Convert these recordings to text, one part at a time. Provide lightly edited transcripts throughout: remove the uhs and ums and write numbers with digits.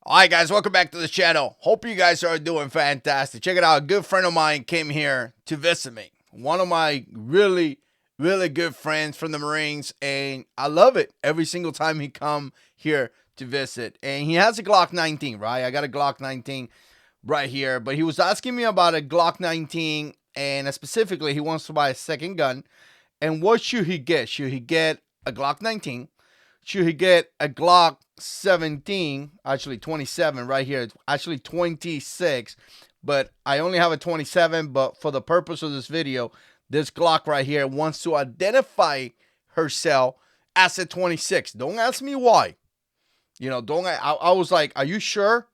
Alright guys, welcome back to the channel. Hope you guys are doing fantastic. Check it out, a good friend of mine came here to visit me. One of my really good friends from the Marines, and I love it every single time he come here to visit. And he has a Glock 19, right? I got a Glock 19 right here, but he was asking me about a Glock 19, and specifically he wants to buy a second gun. And what should he get? Should he get a Glock 19? Should he get a Glock 17? Actually 27 right here. It's actually 26, but I only have a 27. But for the purpose of this video, this Glock right here wants to identify herself as a 26. Don't ask me why. You know, I was like, are you sure?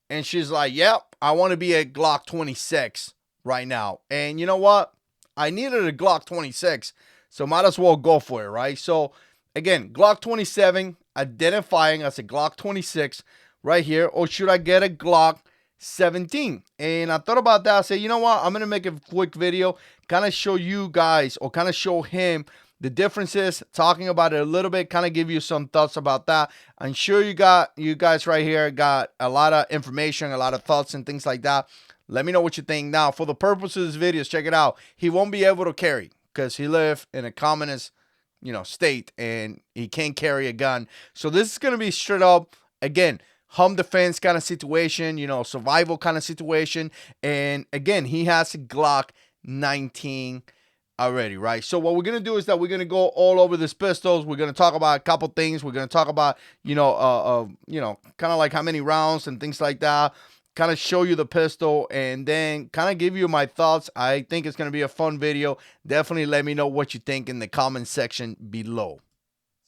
And she's like, yep, I want to be a Glock 26 right now. And you know what? I needed a Glock 26, so might as well go for it, right? So again, Glock 27 identifying as a Glock 26 right here, or should I get a Glock 17? And I thought about that. I said, you know what? I'm going to make a quick video, kind of show you guys, or kind of show him the differences, talking about it a little bit, kind of give you some thoughts about that. I'm sure you guys right here got a lot of information, a lot of thoughts and things like that. Let me know what you think. Now, for the purpose of this video, check it out. He won't be able to carry because he lives in a communist, state, and he can't carry a gun. So this is going to be straight up, again, home defense kind of situation, survival kind of situation. And again, he has a Glock 19 already, right? So what we're going to do is that we're going to go all over these pistols. We're going to talk about a couple things. We're going to talk about, kind of like how many rounds and things like that. Kind of show you the pistol and then kind of give you my thoughts. I think it's going to be a fun video. Definitely let me know what you think in the comment section below.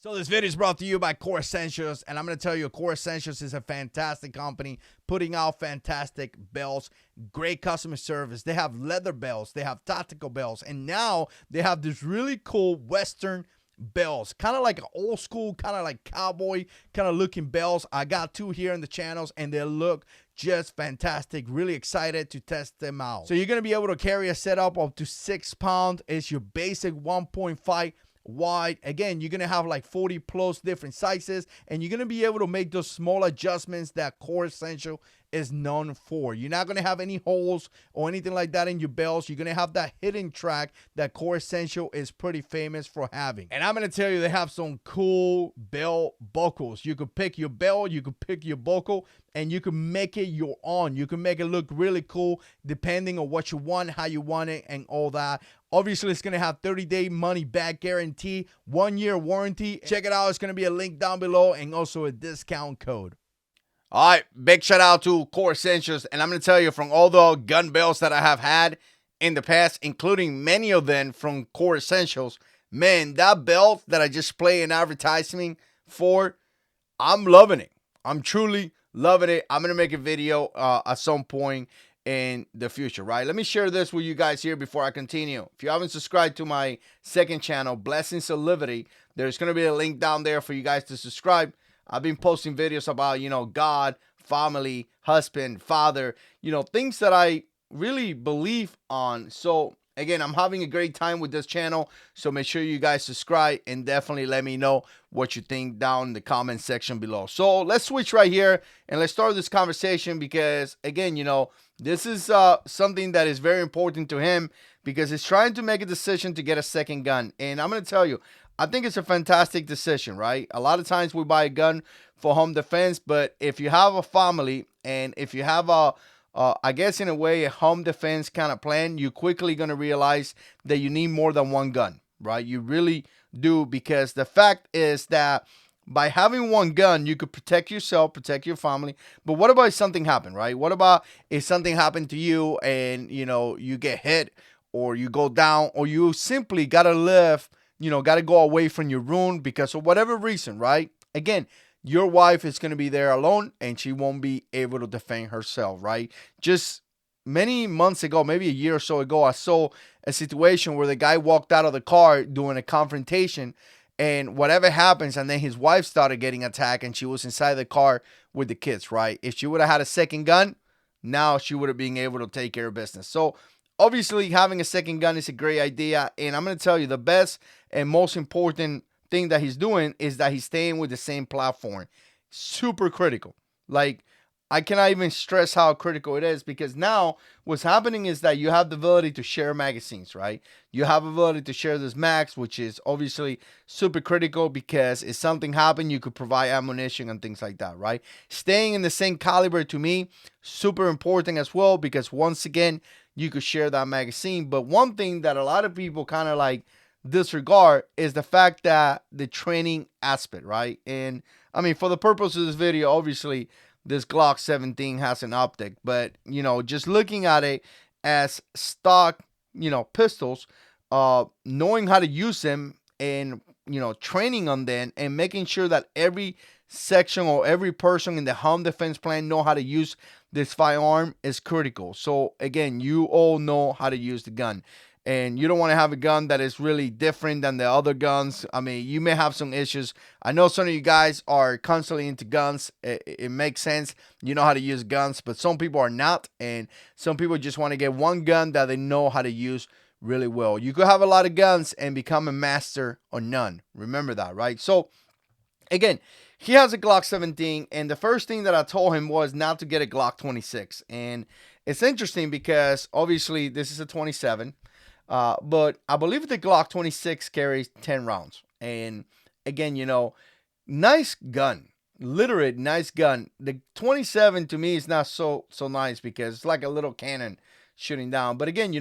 So this video is brought to you by Core Essentials, and I'm going to tell you, Core Essentials is a fantastic company putting out fantastic belts, great customer service. They have leather belts, they have tactical belts, and now they have this really cool Western belts, kind of like an old school, kind of like cowboy kind of looking belts. I got two here in the channels, and they look just fantastic. Really excited to test them out. So you're going to be able to carry a setup up to 6 pounds. It's your basic 1.5 wide. Again, you're gonna have like 40 plus different sizes, and you're gonna be able to make those small adjustments that Core Essential is known for. You're not gonna have any holes or anything like that in your belts. You're gonna have that hidden track that Core Essential is pretty famous for having. And I'm gonna tell you, they have some cool belt buckles. You could pick your belt, you could pick your buckle, and you can make it your own. You can make it look really cool depending on what you want, how you want it, and all that. Obviously, it's going to have 30-day money-back guarantee, 1-year warranty. Check it out. It's going to be a link down below and also a discount code. All right, big shout out to Core Essentials. And I'm going to tell you, from all the gun belts that I have had in the past, including many of them from Core Essentials, man, that belt that I just play an advertisement for, I'm loving it. I'm truly loving it. I'm going to make a video at some point in the future, right? Let me share this with you guys here before I continue. If you haven't subscribed to my second channel, Blessings of Liberty, there's going to be a link down there for you guys to subscribe. I've been posting videos about, God, family, husband, father, things that I really believe on. So again, I'm having a great time with this channel, so make sure you guys subscribe and definitely let me know what you think down in the comment section below. So let's switch right here and let's start this conversation because, again, this is something that is very important to him because he's trying to make a decision to get a second gun. And I'm going to tell you, I think it's a fantastic decision, right? A lot of times we buy a gun for home defense, but if you have a family and if you have I guess in a way, a home defense kind of plan, you're quickly going to realize that you need more than one gun, right? You really do, because the fact is that by having one gun, you could protect yourself, protect your family. But what about if something happened, right? What about if something happened to you and, you get hit or you go down or you simply got to live, got to go away from your room because of whatever reason, right? Again, your wife is going to be there alone and she won't be able to defend herself, right? Just many months ago, maybe a year or so ago, I saw a situation where the guy walked out of the car doing a confrontation and whatever happens, and then his wife started getting attacked and she was inside the car with the kids, right? If she would have had a second gun, now she would have been able to take care of business. So obviously having a second gun is a great idea. And I'm going to tell you, the best and most important thing that he's doing is that he's staying with the same platform. Super critical. Like, I cannot even stress how critical it is, because now what's happening is that you have the ability to share magazines, right? You have the ability to share this max, which is obviously super critical, because if something happened, you could provide ammunition and things like that, right? Staying in the same caliber, to me, super important as well, because once again, you could share that magazine. But one thing that a lot of people kind of like disregard is the fact that the training aspect, right? And I mean, for the purpose of this video, obviously, this Glock 17 has an optic, but just looking at it as stock, pistols, knowing how to use them, and training on them, and making sure that every section or every person in the home defense plan know how to use this firearm is critical. So again, you all know how to use the gun, and you don't want to have a gun that is really different than the other guns. I mean, you may have some issues. I know some of you guys are constantly into guns. It makes sense. You know how to use guns, but some people are not, and some people just want to get one gun that they know how to use really well. You could have a lot of guns and become a master on none. Remember that, right? So again, he has a Glock 17, and the first thing that I told him was not to get a Glock 26. And it's interesting because obviously this is a 27, but I believe the Glock 26 carries 10 rounds. And again, nice gun, literally nice gun. The 27 to me is not so nice, because it's like a little cannon shooting down. But again,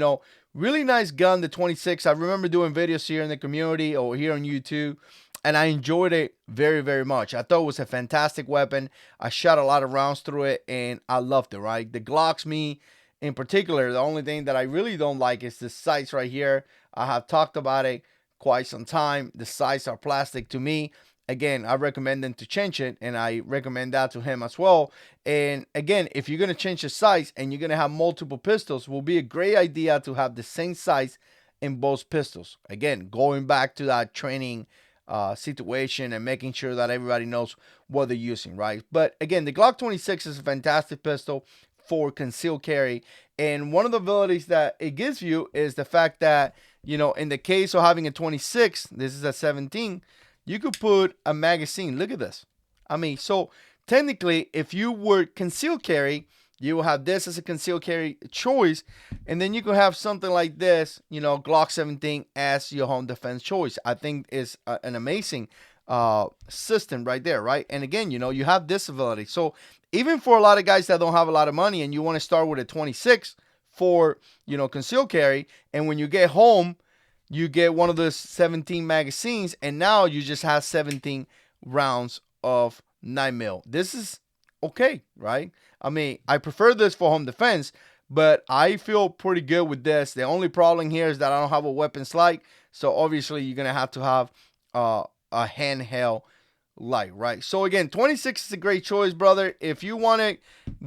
really nice gun, the 26. I remember doing videos here in the community or here on YouTube, and I enjoyed it very, very much. I thought it was a fantastic weapon. I shot a lot of rounds through it, and I loved it, right? The Glocks, me in particular, the only thing that I really don't like is the sights right here. I have talked about it quite some time. The sights are plastic to me. Again, I recommend them to change it, and I recommend that to him as well. And again, if you're going to change the sights and you're going to have multiple pistols, will be a great idea to have the same sights in both pistols. Again, going back to that training situation and making sure that everybody knows what they're using, right? But again, the Glock 26 is a fantastic pistol for concealed carry, and one of the abilities that it gives you is the fact that in the case of having a 26, this is a 17, you could put a magazine. Look at this. I mean, so technically, if you were concealed carry, you will have this as a concealed carry choice, and then you could have something like this, Glock 17 as your home defense choice. I think is an amazing system right there, right? And again, you have this ability. So even for a lot of guys that don't have a lot of money and you want to start with a 26 for, concealed carry, and when you get home, you get one of the 17 magazines, and now you just have 17 rounds of 9mm. This is okay, right? I mean, I prefer this for home defense, but I feel pretty good with this. The only problem here is that I don't have a weapon slide, so obviously you're going to have a handheld light, right? So again, 26 is a great choice, brother. If you want to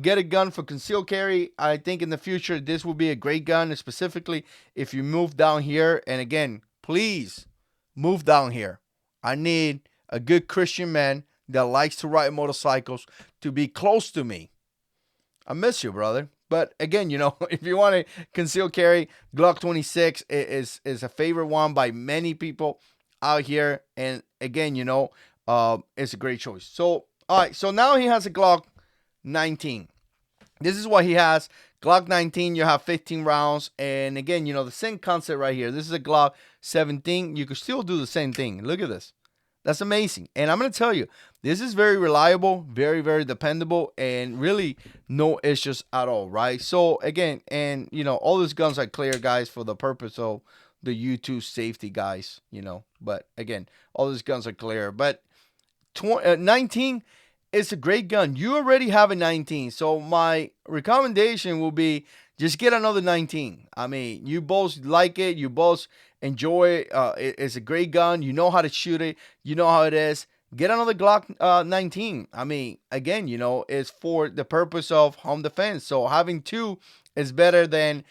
get a gun for concealed carry, I think in the future this will be a great gun, specifically if you move down here. And again, please move down here. I need a good Christian man that likes to ride motorcycles to be close to me. I miss you, brother. But again, if you want to conceal carry, Glock 26 is a favorite one by many people out here. And again, it's a great choice. So, all right. So now he has a Glock 19. This is what he has. Glock 19, you have 15 rounds. And again, the same concept right here. This is a Glock 17. You could still do the same thing. Look at this. That's amazing. And I'm going to tell you, this is very reliable, very, very dependable, and really no issues at all, right? So again, and all these guns are clear, guys, for the purpose of the YouTube safety, guys, But again, all these guns are clear. But 19 is a great gun. You already have a 19. So my recommendation will be just get another 19. I mean, you both like it. You both enjoy it. It's a great gun. You know how to shoot it. You know how it is. Get another Glock 19. I mean, again, it's for the purpose of home defense. So having two is better than,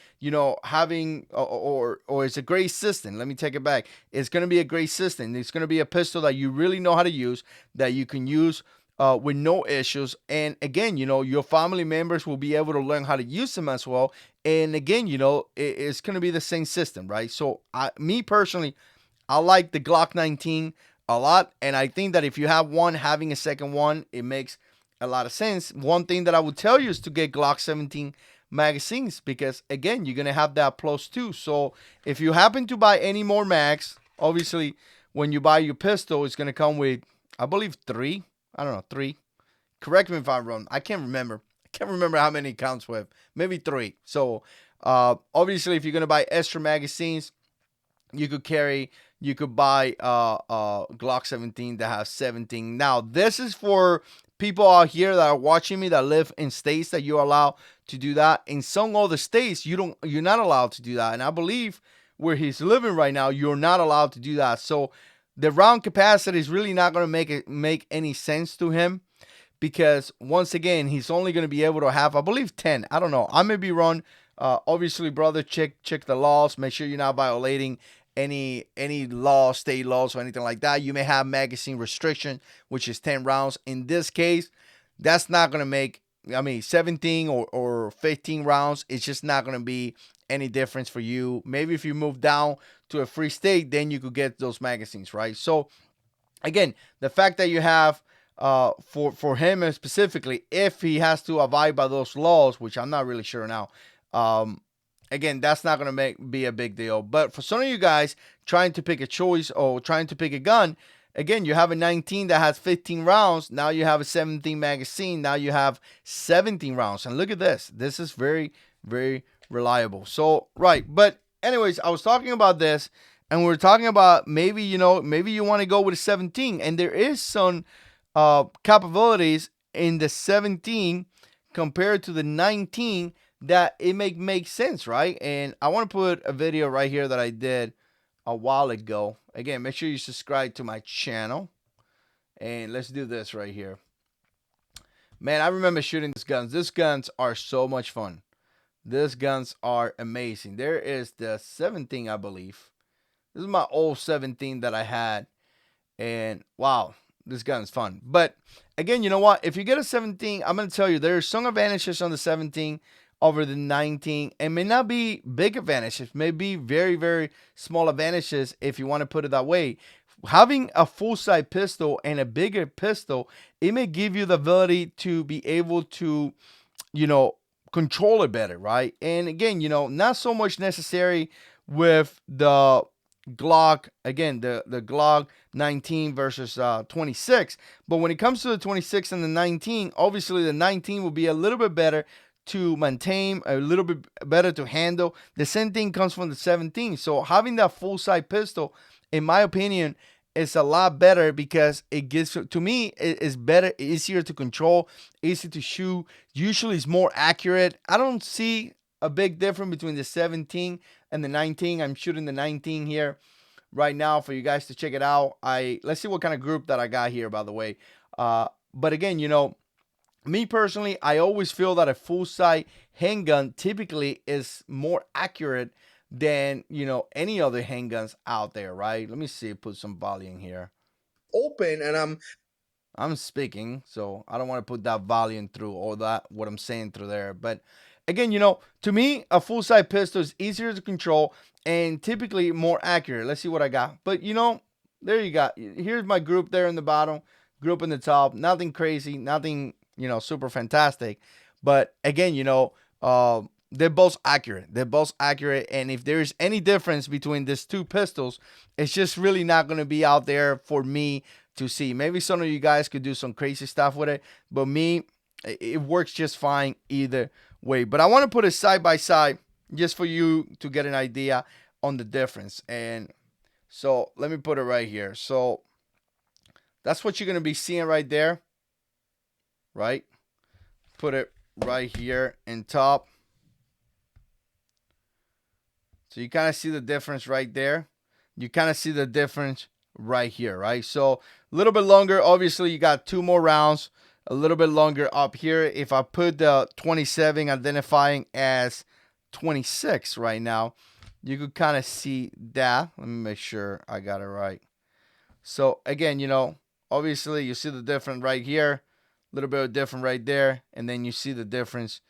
having, or it's a great system. Let me take it back. It's going to be a great system. It's going to be a pistol that you really know how to use, that you can use with no issues. And again, your family members will be able to learn how to use them as well. And again, it's going to be the same system, right? So me personally, I like the Glock 19 a lot. And I think that if you have one, having a second one, it makes a lot of sense. One thing that I would tell you is to get Glock 17 magazines, because again, you're gonna have that plus two. So if you happen to buy any more mags, obviously when you buy your pistol, it's gonna come with, I believe, three. I don't know, three. Correct me if I'm wrong. I can't remember. I can't remember how many it counts with. Maybe three. So obviously, if you're gonna buy extra magazines, you could buy Glock 17 that has 17. Now, this is for people out here that are watching me that live in states that you're allowed to do that. In some other states, you're not allowed to do that. And I believe where he's living right now, you're not allowed to do that. So the round capacity is really not going to make any sense to him, because once again, he's only going to be able to have, I believe, 10. I don't know. I may be wrong. Obviously, brother, check the laws. Make sure you're not violating any law, state laws, or anything like that. You may have magazine restriction, which is 10 rounds. In this case, that's not going to make, 17 or 15 rounds. It's just not going to be any difference for you. Maybe if you move down to a free state, then you could get those magazines, right? So again, the fact that you have for him specifically, if he has to abide by those laws, which I'm not really sure now, again, that's not going to be a big deal. But for some of you guys trying to pick a choice or trying to pick a gun, again, you have a 19 that has 15 rounds. Now you have a 17 magazine. Now you have 17 rounds. And look at this. This is very, very reliable. So, right. But anyways, I was talking about this, and we were talking about maybe you want to go with a 17. And there is some capabilities in the 17 compared to the 19 that it make sense, right? And I want to put a video right here that I did a while ago. Again, make sure you subscribe to my channel. And let's do this right here. Man, I remember shooting these guns. These guns are so much fun. These guns are amazing. There is the 17, I believe. This is my old 17 that I had. And wow, this gun's fun. But again, you know what? If you get a 17, I'm going to tell you, there's some advantages on the 17 over the 19, and may not be big advantages, may be very, very small advantages if you want to put it that way. Having a full-size pistol and a bigger pistol, it may give you the ability to be able to, control it better, right? And again, not so much necessary with the Glock, again, the Glock 19 versus 26. But when it comes to the 26 and the 19, obviously the 19 will be a little bit better to maintain, a little bit better to handle. The same thing comes from the 17. So having that full-size pistol, in my opinion, is a lot better, because it gives, to me, it's better, easier to control, easy to shoot. Usually it's more accurate. I don't see a big difference between the 17 and the 19. I'm shooting the 19 here right now for you guys to check it out. Let's see what kind of group that I got here, by the way. But again, me personally, I always feel that a full-size handgun typically is more accurate than, any other handguns out there, right? Let me see, put some volume here. Open, and I'm speaking, so I don't want to put that volume through all that, what I'm saying through there. But again, to me, a full-size pistol is easier to control and typically more accurate. Let's see what I got. But, there you got. Here's my group there in the bottom, group in the top. Nothing crazy, nothing, super fantastic. But again, they're both accurate. They're both accurate. And if there's any difference between these two pistols, it's just really not going to be out there for me to see. Maybe some of you guys could do some crazy stuff with it, but me, it works just fine either way. But I want to put it side by side just for you to get an idea on the difference. And so let me put it right here. So that's what you're going to be seeing right there. Right? Put it right here in top. So you kind of see the difference right there. You kind of see the difference right here, right? So a little bit longer. Obviously, you got 2 more rounds. A little bit longer up here. If I put the 27 identifying as 26 right now, you could kind of see that. Let me make sure I got it right. So again, obviously you see the difference right here. A little bit of different right there, and then you see the difference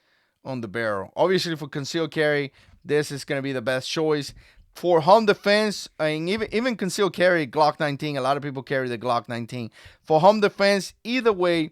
on the barrel. Obviously, for concealed carry, this is going to be the best choice. For home defense, and even concealed carry, Glock 19, a lot of people carry the Glock 19. For home defense, either way,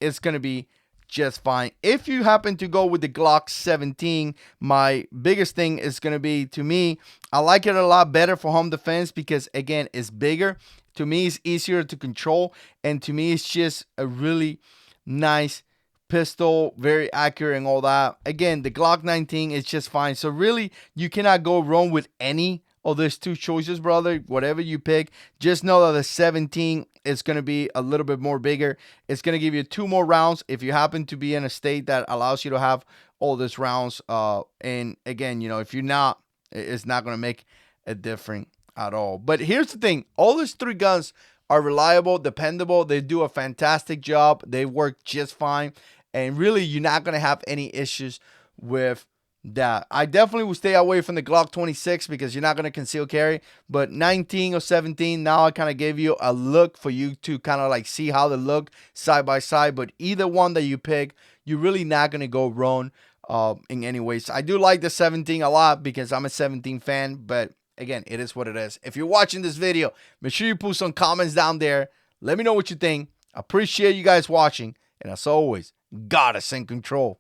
it's going to be just fine. If you happen to go with the Glock 17, my biggest thing is going to be, to me, I like it a lot better for home defense because, again, it's bigger. To me, it's easier to control, and to me, it's just a really nice pistol, very accurate and all that. Again, the Glock 19 is just fine. So really, you cannot go wrong with any of these two choices, brother. Whatever you pick, just know that the 17 is going to be a little bit more bigger. It's going to give you 2 more rounds if you happen to be in a state that allows you to have all these rounds. And again, if you're not, it's not going to make a difference at all. But here's the thing. All these 3 guns are reliable, dependable. They do a fantastic job. They work just fine. And really, you're not going to have any issues with that. I definitely would stay away from the Glock 26 because you're not going to conceal carry. But 19 or 17, now I kind of gave you a look for you to kind of like see how they look side by side. But either one that you pick, you're really not going to go wrong in any ways. I do like the 17 a lot because I'm a 17 fan. But again, it is what it is. If you're watching this video, make sure you put some comments down there. Let me know what you think. I appreciate you guys watching. And as always, God is in control.